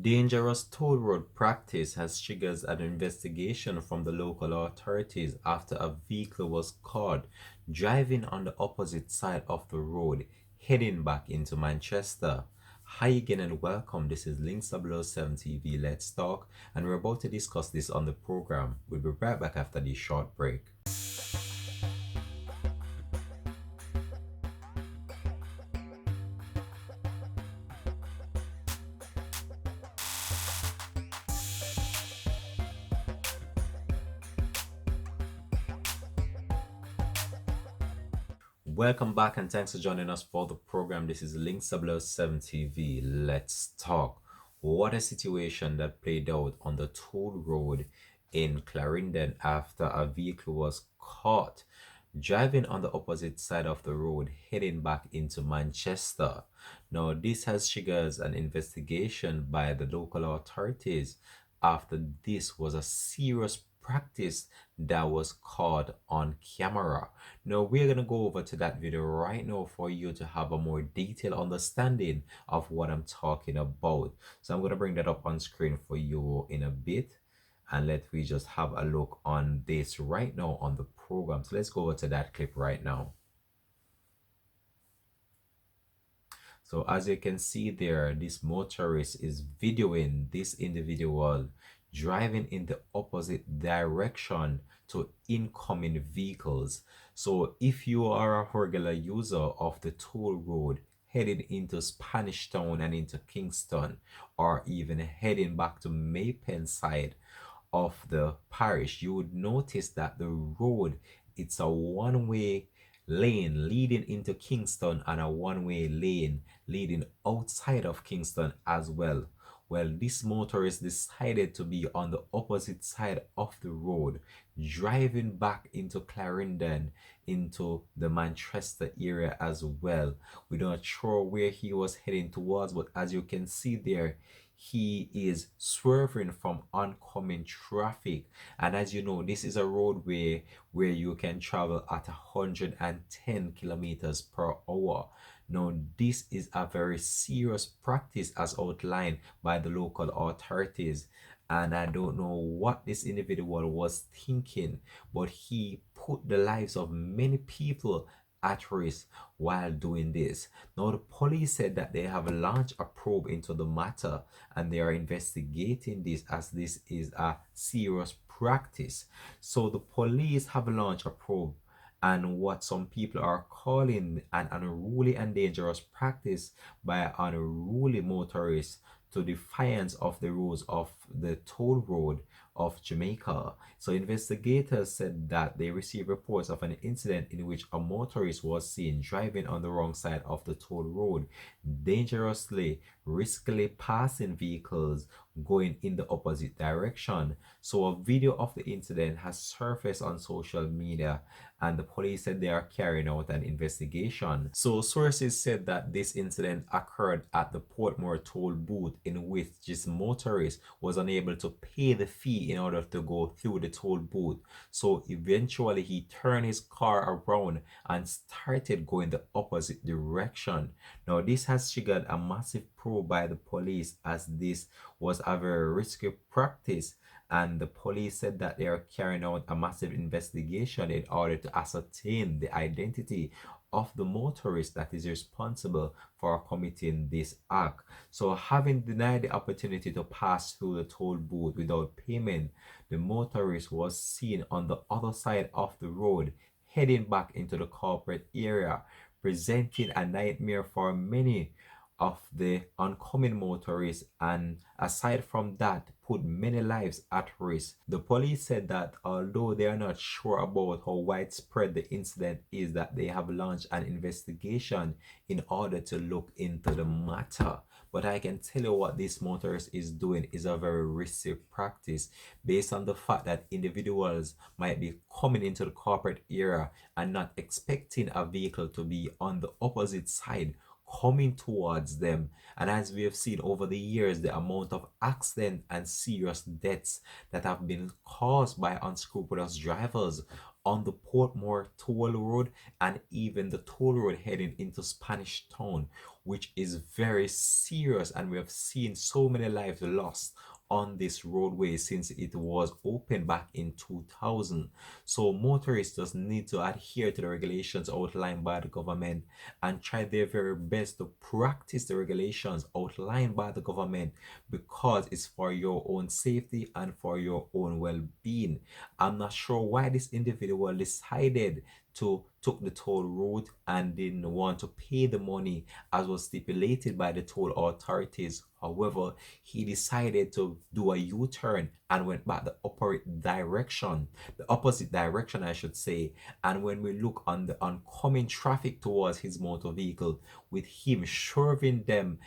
Dangerous toll road practice has triggered an investigation from the local authorities after a vehicle was caught driving on the opposite side of the road, heading back into Manchester. Hi again and welcome. This is Links 007 TV. Let's talk, and we're about to discuss this on the program. We'll be right back after this short break. Welcome back and thanks for joining us for the program. This is Links 007 TV. Let's talk. What a situation that played out on the toll road in Clarendon after a vehicle was caught driving on the opposite side of the road heading back into Manchester. Now, this has triggered an investigation by the local authorities after this was a serious practice that was caught on camera. Now we're gonna go over to that video right now for you to have a more detailed understanding of what I'm talking about. So I'm gonna bring that up on screen for you in a bit, and let we just have a look on this right now on the program. So let's go over to that clip right now. So as you can see there, this motorist is videoing this individual driving in the opposite direction to incoming vehicles. So if you are a regular user of the toll road heading into Spanish Town and into Kingston, or even heading back to Maypen side of the parish, you would notice that the road, it's a one-way lane leading into Kingston and a one-way lane leading outside of Kingston as well. Well, this motorist decided to be on the opposite side of the road, driving back into Clarendon, into the Manchester area as well. We're not sure where he was heading towards, but as you can see there, he is swerving from oncoming traffic. And as you know, this is a roadway where you can travel at 110 kilometers per hour. Now, this is a very serious practice as outlined by the local authorities. And I don't know what this individual was thinking, but he put the lives of many people at risk while doing this. Now, the police said that they have launched a probe into the matter and they are investigating this as this is a serious practice. So, the police have launched a probe and what some people are calling an unruly and dangerous practice by unruly motorists to defiance of the rules of the toll road of Jamaica. So investigators said that they received reports of an incident in which a motorist was seen driving on the wrong side of the toll road, dangerously, riskily passing vehicles going in the opposite direction. So a video of the incident has surfaced on social media and the police said they are carrying out an investigation. So sources said that this incident occurred at the Portmore toll booth in which this motorist was unable to pay the fee in order to go through the toll booth. So eventually he turned his car around and started going the opposite direction. Now this has triggered a massive probe by the police as this was a very risky practice, and the police said that they are carrying out a massive investigation in order to ascertain the identity of the motorist that is responsible for committing this act. So having denied the opportunity to pass through the toll booth without payment, the motorist was seen on the other side of the road heading back into the corporate area, presenting a nightmare for many of the oncoming motorists, and aside from that put many lives at risk. The police said that although they are not sure about how widespread the incident is, that they have launched an investigation in order to look into the matter. But I can tell you what this motorist is doing is a very risky practice based on the fact that individuals might be coming into the corporate area and not expecting a vehicle to be on the opposite side coming towards them. And as we have seen over the years, the amount of accident and serious deaths that have been caused by unscrupulous drivers on the Portmore toll road and even the toll road heading into Spanish Town. which is very serious. And we have seen so many lives lost on this roadway since it was opened back in 2000. So motorists just need to adhere to the regulations outlined by the government and try their very best to practice the regulations outlined by the government, because it's for your own safety and for your own well-being. I'm not sure why this individual decided to took the toll route and didn't want to pay the money as was stipulated by the toll authorities. However, he decided to do a U-turn and went back the opposite direction, I should say. And when we look on the oncoming traffic towards his motor vehicle, with him swerving them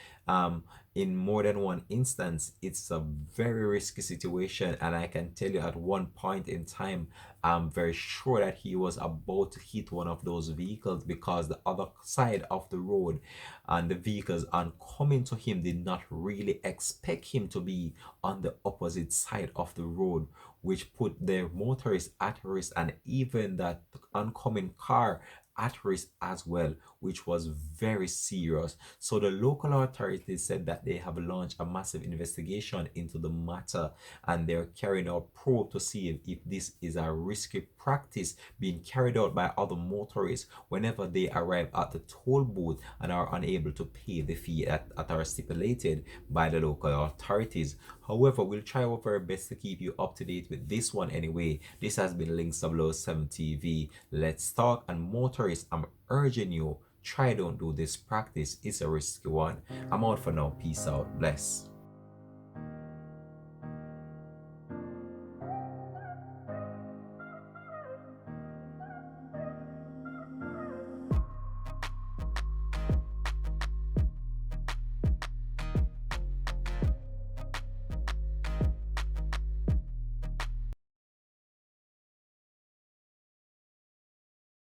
in more than one instance, it's a very risky situation. And I can tell you, at one point in time, I'm very sure that he was about to hit one of those vehicles, because the other side of the road and the vehicles oncoming to him did not really expect him to be on the opposite side of the road, which put the motorist at risk, and even that oncoming car at risk as well, which was very serious. So the local authorities said that they have launched a massive investigation into the matter, and they're carrying out probe to see if this is a risky practice being carried out by other motorists whenever they arrive at the toll booth and are unable to pay the fee that are stipulated by the local authorities. However, we'll try our very best to keep you up to date with this one anyway. This has been Links 007 TV. Let's talk. And motorists, I'm urging you, try don't do this practice. It's a risky one. I'm out for now. Peace out. Bless.